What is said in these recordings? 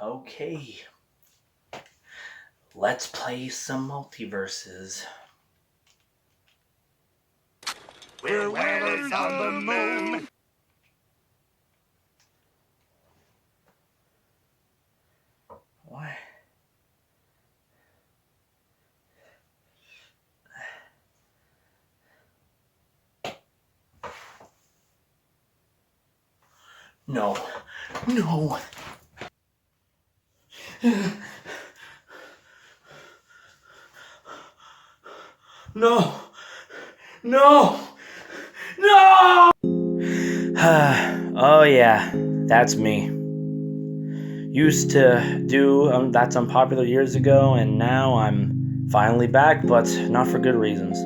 Okay, let's play some Multiverses. We're whalers on the moon. What? No. No. No. No. No. Oh yeah, that's me. Used to do That's Unpopular years ago, and now I'm finally back, but not for good reasons.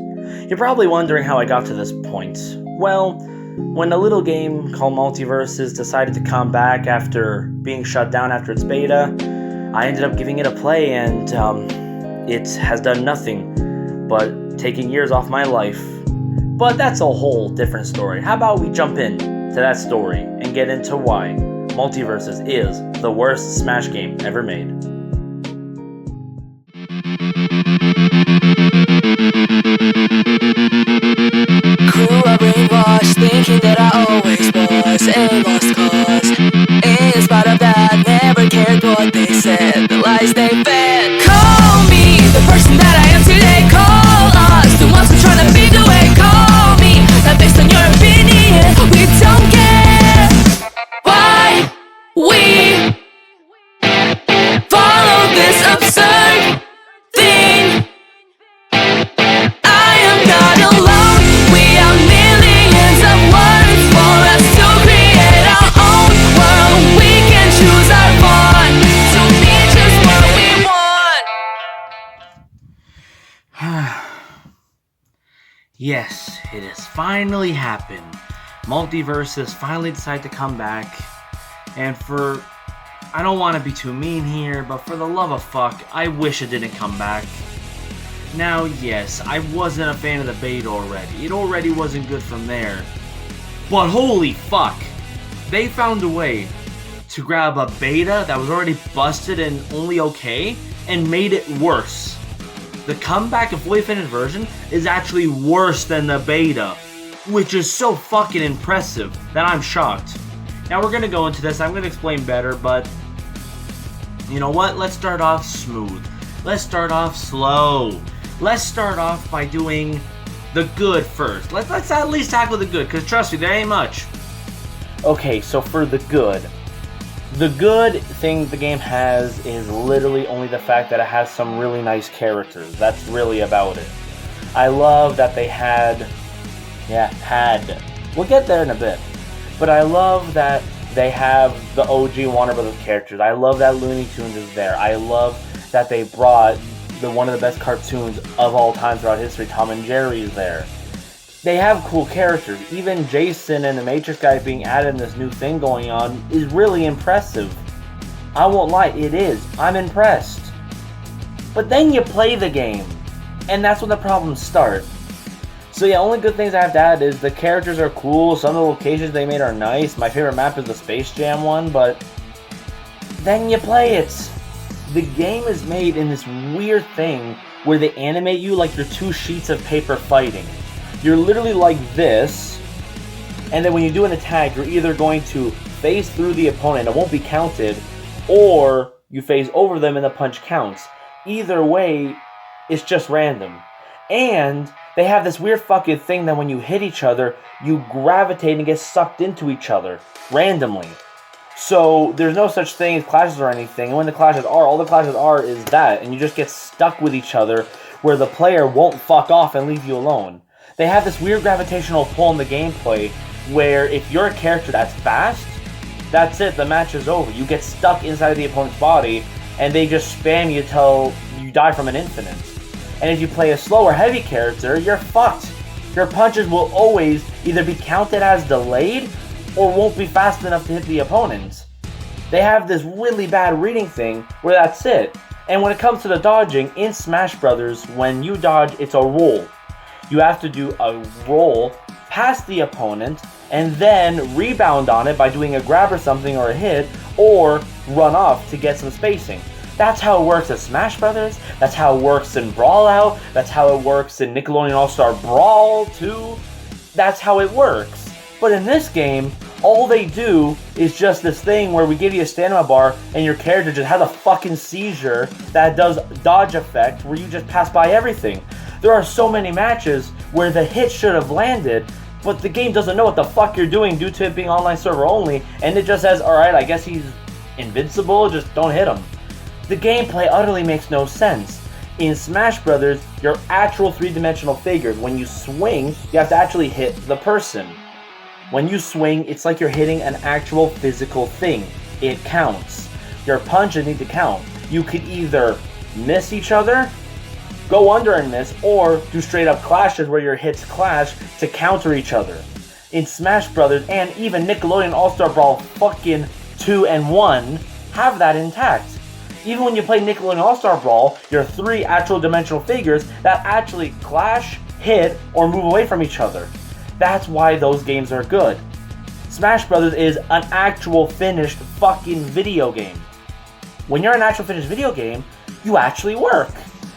You're probably wondering how I got to this point. Well, when a little game called Multiversus decided to come back after being shut down after its beta, I ended up giving it a play, and it has done nothing but taking years off my life. But that's a whole different story. How about we jump in to that story and get into why Multiversus is the worst Smash game ever made. Grew up brainwashed, thinking that I always was a lost cause. In spite of that, never cared what they said, the lies they fed. Call me the person that I am today. Call us the ones who tryna feed the way. Call me not based on your opinion. We don't care why we follow this absurd thing. I am not alone. We are millions of words for us to create our own world. We can choose our fun to be just what we want. Yes, it has finally happened. Multiversus finally decided to come back, and I don't want to be too mean here, but for the love of fuck, I wish it didn't come back. Now, yes, I wasn't a fan of the beta already. It already wasn't good from there. But holy fuck, they found a way to grab a beta that was already busted and only okay, and made it worse. The comeback and fully finished version is actually worse than the beta, which is so fucking impressive that I'm shocked. Now we're gonna go into this, I'm gonna explain better, but you know what? Let's start off smooth. Let's start off slow. Let's start off by doing the good first. Let's at least tackle the good, because trust me, there ain't much. Okay, so for the good thing the game has is literally only the fact that it has some really nice characters. That's really about it. I love that they had. We'll get there in a bit. But I love that they have the OG Warner Brothers characters. I love that Looney Tunes is there. I love that they brought one of the best cartoons of all time throughout history, Tom and Jerry, is there. They have cool characters. Even Jason and the Matrix guy being added in this new thing going on is really impressive. I won't lie, it is. I'm impressed. But then you play the game, and that's when the problems start. So yeah, only good things I have to add is the characters are cool, some of the locations they made are nice. My favorite map is the Space Jam one, but then you play it. The game is made in this weird thing where they animate you like you're two sheets of paper fighting. You're literally like this, and then when you do an attack, you're either going to phase through the opponent, it won't be counted, or you phase over them and the punch counts. Either way, it's just random. And they have this weird fucking thing that when you hit each other, you gravitate and get sucked into each other randomly. So there's no such thing as clashes or anything, and when the clashes are, all the clashes are is that, and you just get stuck with each other where the player won't fuck off and leave you alone. They have this weird gravitational pull in the gameplay where if you're a character that's fast, that's it, the match is over. You get stuck inside the opponent's body, and they just spam you till you die from an infinite. And if you play a slow or heavy character, you're fucked. Your punches will always either be counted as delayed or won't be fast enough to hit the opponent. They have this really bad reading thing where that's it. And when it comes to the dodging, in Smash Brothers, when you dodge, it's a roll. You have to do a roll past the opponent, and then rebound on it by doing a grab or something or a hit, or run off to get some spacing. That's how it works in Smash Brothers. That's how it works in Brawl Out. That's how it works in Nickelodeon All-Star Brawl 2. That's how it works. But in this game, all they do is just this thing where we give you a stamina bar and your character just has a fucking seizure that does dodge effect where you just pass by everything. There are so many matches where the hit should have landed, but the game doesn't know what the fuck you're doing due to it being online server only, and it just says, alright, I guess he's invincible, just don't hit him. The gameplay utterly makes no sense. In Smash Brothers, your actual three-dimensional figures, when you swing, you have to actually hit the person. When you swing, it's like you're hitting an actual physical thing. It counts. Your punches need to count. You could either miss each other, go under and miss, or do straight up clashes where your hits clash to counter each other. In Smash Brothers and even Nickelodeon All-Star Brawl fucking 2 and 1 have that intact. Even when you play Nickelodeon All-Star Brawl, your three actual dimensional figures that actually clash, hit, or move away from each other. That's why those games are good. Smash Brothers is an actual finished fucking video game. When you're an actual finished video game, you actually work.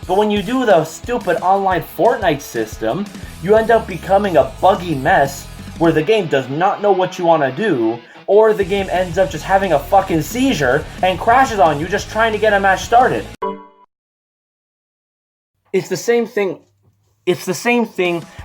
But when you do the stupid online Fortnite system, you end up becoming a buggy mess where the game does not know what you want to do, or the game ends up just having a fucking seizure and crashes on you just trying to get a match started. It's the same thing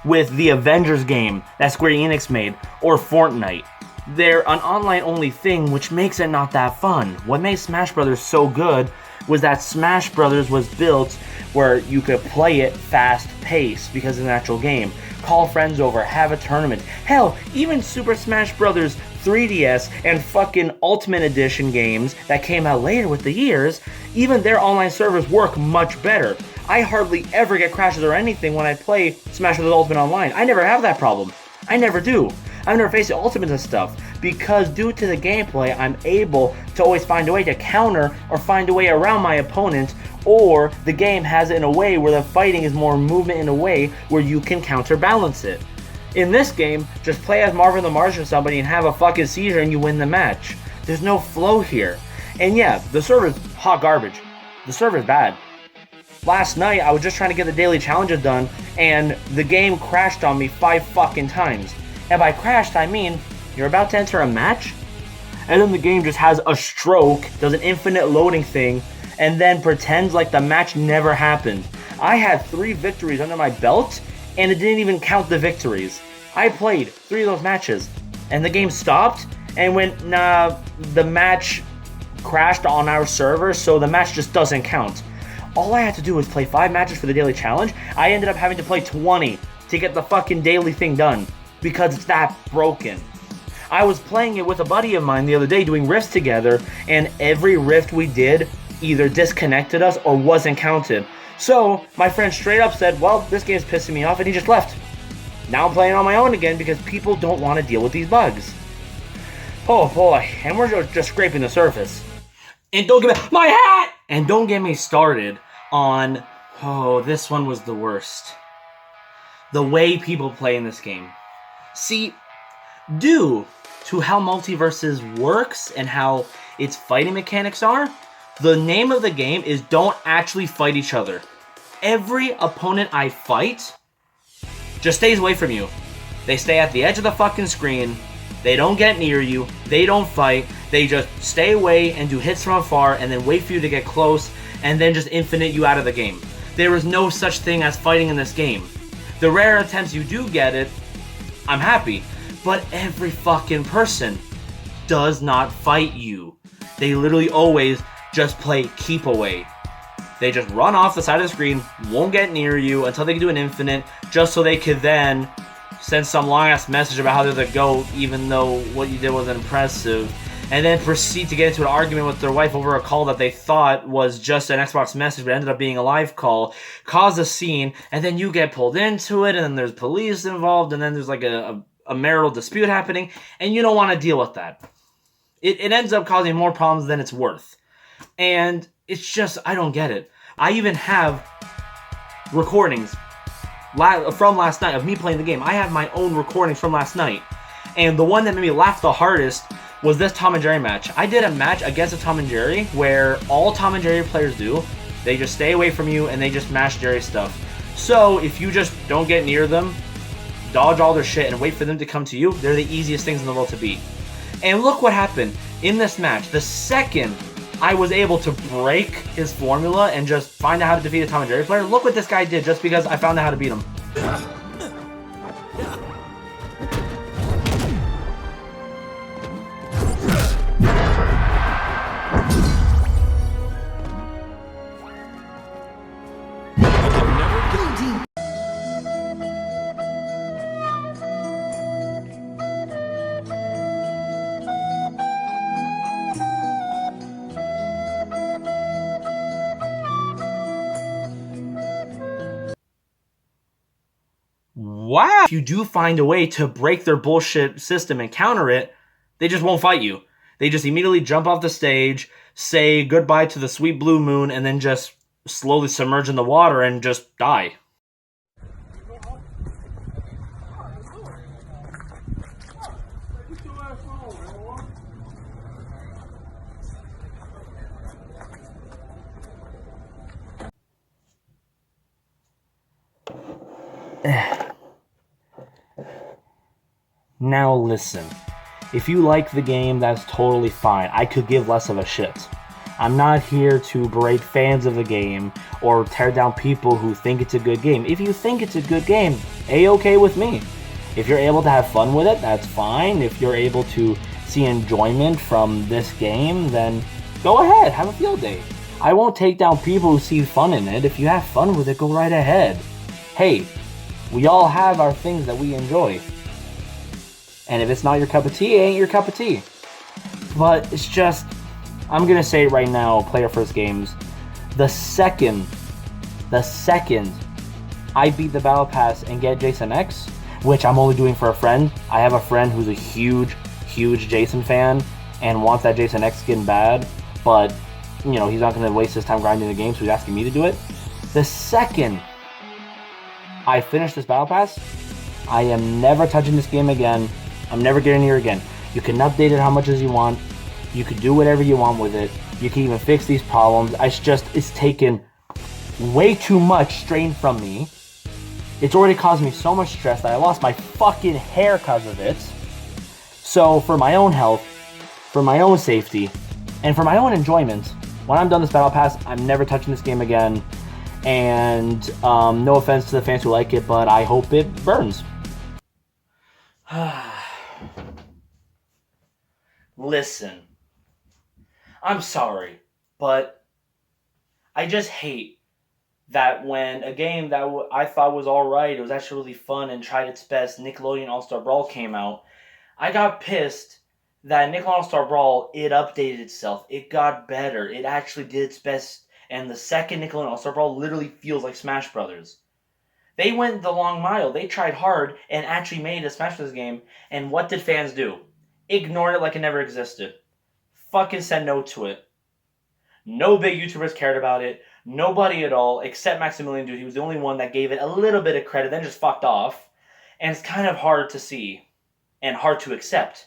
with the Avengers game that Square Enix made, or Fortnite. They're an online-only thing, which makes it not that fun. What made Smash Brothers so good was that Smash Brothers was built where you could play it fast-paced because it's an actual game. Call friends over, have a tournament. Hell, even Super Smash Brothers 3DS and fucking Ultimate Edition games that came out later with the years, even their online servers work much better. I hardly ever get crashes or anything when I play Smash Bros. Ultimate Online. I never have that problem. I never do. I've never faced the Ultimates and stuff, because due to the gameplay, I'm able to always find a way to counter or find a way around my opponent, or the game has it in a way where the fighting is more movement in a way where you can counterbalance it. In this game, just play as Marvin the Martian or somebody and have a fucking seizure and you win the match. There's no flow here. And yeah, the server's hot garbage. The server's bad. Last night, I was just trying to get the daily challenges done, and the game crashed on me 5 fucking times. And by crashed, I mean, you're about to enter a match, and then the game just has a stroke, does an infinite loading thing, and then pretends like the match never happened. I had 3 victories under my belt, and it didn't even count the victories. I played 3 of those matches, and the game stopped, and went, nah, the match crashed on our server, so the match just doesn't count. All I had to do was play 5 matches for the daily challenge. I ended up having to play 20 to get the fucking daily thing done, because it's that broken. I was playing it with a buddy of mine the other day doing rifts together, and every rift we did either disconnected us or wasn't counted. So my friend straight up said, well, this game's pissing me off, and he just left. Now I'm playing on my own again because people don't want to deal with these bugs. Oh boy, and we're just scraping the surface. And don't get me, my hat! And don't get me started on, oh, this one was the worst. The way people play in this game. See, due to how Multiversus works and how its fighting mechanics are, the name of the game is don't actually fight each other. Every opponent I fight just stays away from you. They stay at the edge of the fucking screen. They don't get near you. They don't fight. They just stay away and do hits from afar and then wait for you to get close and then just infinite you out of the game. There is no such thing as fighting in this game. The rare attempts you do get it, I'm happy. But every fucking person does not fight you. They literally always just play keep away. They just run off the side of the screen, won't get near you until they can do an infinite, just so they could then send some long-ass message about how they're the GOAT, even though what you did wasn't impressive, and then proceed to get into an argument with their wife over a call that they thought was just an Xbox message, but ended up being a live call, cause a scene, and then you get pulled into it, and then there's police involved, and then there's like a marital dispute happening, and you don't want to deal with that. It ends up causing more problems than it's worth. And it's just, I don't get it. I even have recordings from last night of me playing the game. I have my own recordings from last night. And the one that made me laugh the hardest was this Tom and Jerry match. I did a match against a Tom and Jerry where all Tom and Jerry players do, they just stay away from you and they just mash Jerry stuff. So if you just don't get near them, dodge all their shit and wait for them to come to you, they're the easiest things in the world to beat. And look what happened in this match. The second I was able to break his formula and just find out how to defeat a Tom and Jerry player, look what this guy did just because I found out how to beat him. Wow! If you do find a way to break their bullshit system and counter it, they just won't fight you. They just immediately jump off the stage, say goodbye to the sweet blue moon, and then just slowly submerge in the water and just die. Now listen, if you like the game, that's totally fine. I could give less of a shit. I'm not here to berate fans of the game or tear down people who think it's a good game. If you think it's a good game, A-okay with me. If you're able to have fun with it, that's fine. If you're able to see enjoyment from this game, then go ahead, have a field day. I won't take down people who see fun in it. If you have fun with it, go right ahead. Hey, we all have our things that we enjoy. And if it's not your cup of tea, it ain't your cup of tea. But it's just, I'm going to say it right now, player first games. The second I beat the Battle Pass and get Jason X, which I'm only doing for a friend. I have a friend who's a huge Jason fan and wants that Jason X skin bad. But, you know, he's not going to waste his time grinding the game, so he's asking me to do it. The second I finish this Battle Pass, I am never touching this game again. I'm never getting here again. You can update it how much as you want. You can do whatever you want with it. You can even fix these problems. It's taken way too much strain from me. It's already caused me so much stress that I lost my fucking hair because of it. So for my own health, for my own safety, and for my own enjoyment, when I'm done this Battle Pass, I'm never touching this game again. And no offense to the fans who like it, but I hope it burns. Listen, I'm sorry, but I just hate that when a game that I thought was alright, it was actually really fun and tried its best, Nickelodeon All-Star Brawl came out, I got pissed that Nickelodeon All-Star Brawl, it updated itself, it got better, it actually did its best, and the second Nickelodeon All-Star Brawl literally feels like Smash Brothers. They went the long mile, they tried hard, and actually made a Smash Brothers game, and what did fans do? Ignored it like it never existed. Fucking said no to it. No big YouTubers cared about it. Nobody at all, except Maximilian Dude. He was the only one that gave it a little bit of credit, then just fucked off. And it's kind of hard to see, and hard to accept,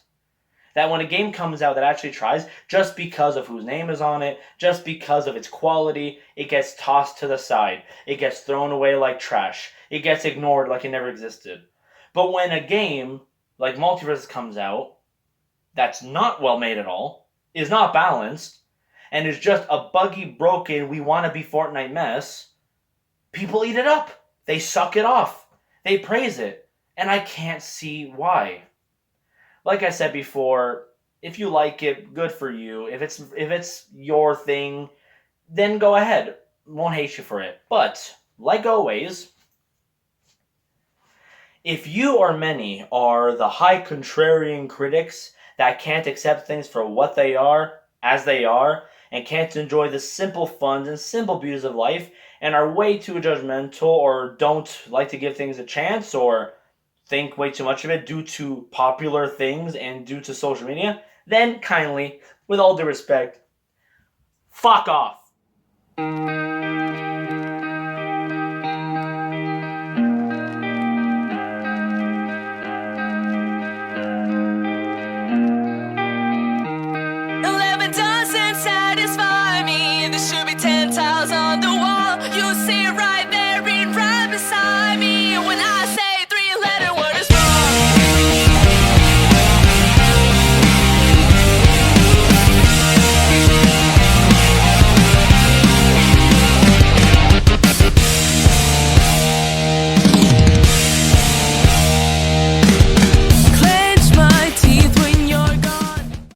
that when a game comes out that actually tries, just because of whose name is on it, just because of its quality, it gets tossed to the side. It gets thrown away like trash. It gets ignored like it never existed. But when a game like Multiversus comes out, that's not well made at all, is not balanced, and is just a buggy, broken, we want to be Fortnite mess, people eat it up. They suck it off. They praise it. And I can't see why. Like I said before, if you like it, good for you. If it's your thing, then go ahead. Won't hate you for it. But, like always, if you or many are the high contrarian critics that can't accept things for what they are, as they are, and can't enjoy the simple fun and simple beauties of life, and are way too judgmental or don't like to give things a chance or think way too much of it due to popular things and due to social media, then kindly, with all due respect, fuck off.